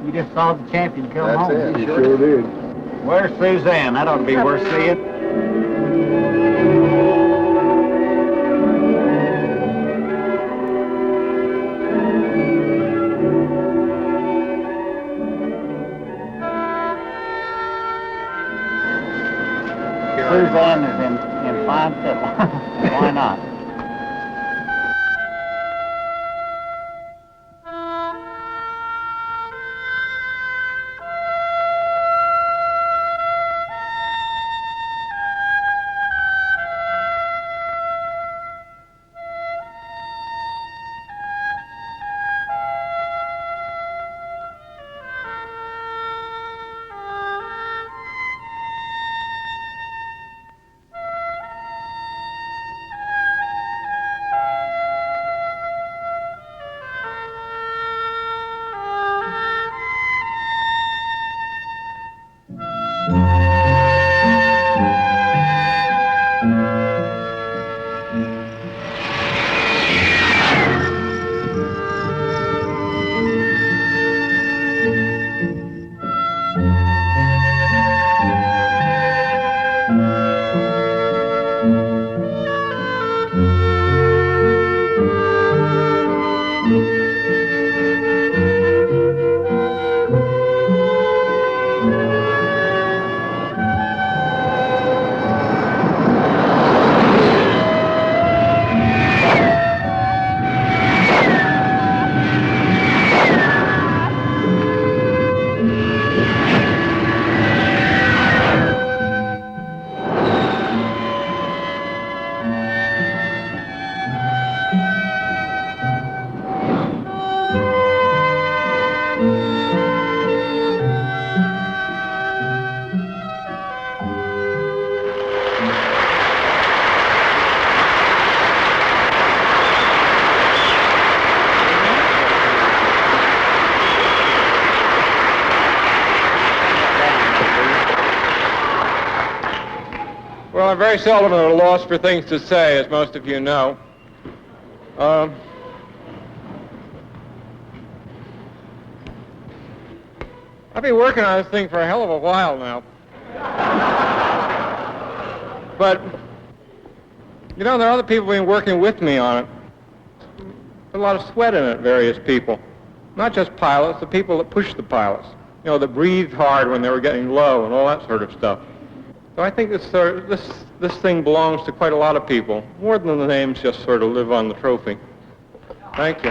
You just saw the champion come home. That's it. He sure did. Where's Suzanne? That ought to be worth seeing. Suzanne is in fine fettle. Why not? I'm very seldom at a loss for things to say, as most of you know. I've been working on this thing for a hell of a while now. But, you know, there are other people who've been working with me on it. There's a lot of sweat in it, various people. Not just pilots, the people that push the pilots. You know, that breathed hard when they were getting low and all that sort of stuff. So I think this thing belongs to quite a lot of people. More than the names just sort of live on the trophy. Thank you.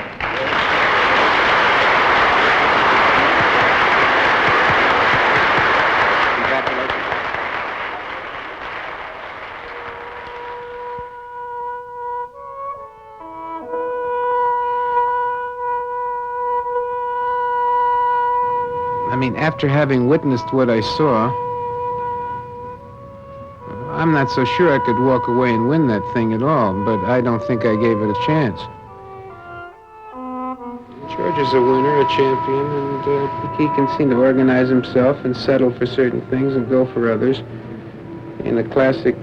I mean, after having witnessed what I saw, I'm not so sure I could walk away and win that thing at all, but I don't think I gave it a chance. George is a winner, a champion, and he can seem to organize himself and settle for certain things and go for others in a classic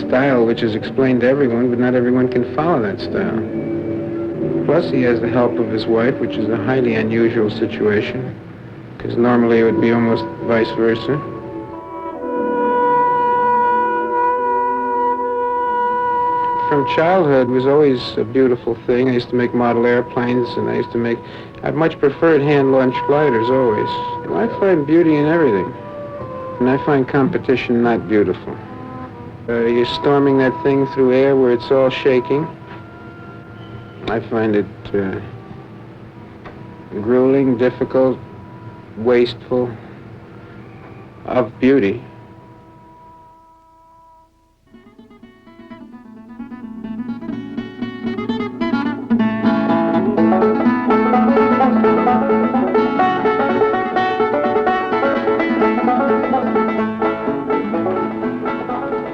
style which is explained to everyone, but not everyone can follow that style. Plus, he has the help of his wife, which is a highly unusual situation, because normally it would be almost vice versa. From childhood was always a beautiful thing. I used to make model airplanes, and I much preferred hand-launched gliders always. And I find beauty in everything, and I find competition not beautiful. You're storming that thing through air where it's all shaking. I find it grueling, difficult, wasteful, of beauty.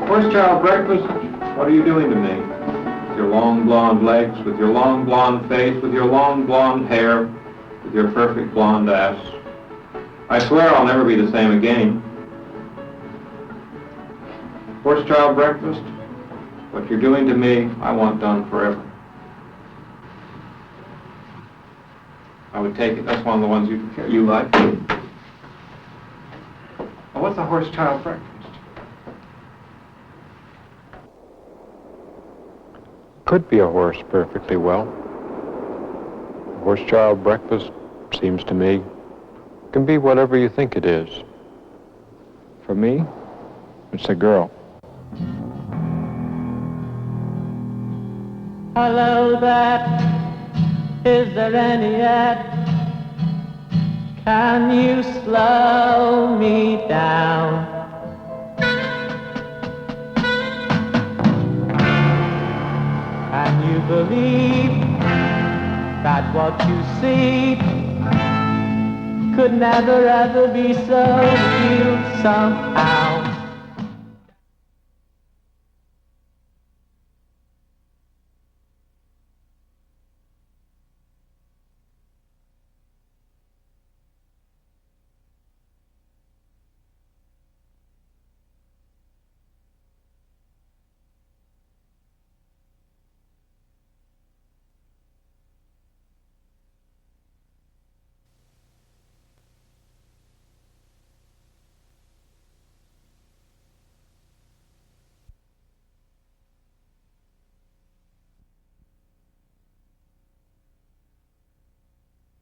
Horse child breakfast, what are you doing to me? With your long blonde legs, with your long blonde face, with your long blonde hair, with your perfect blonde ass. I swear I'll never be the same again. Horse child breakfast, what you're doing to me, I want done forever. I would take it. That's one of the ones you like. Well, what's a horse child breakfast? Could be a horse perfectly well. Horse child breakfast, seems to me, can be whatever you think it is. For me, it's a girl. Hello there, is there any yet? Can you slow me down? Can you believe that what you see could never ever be so real somehow?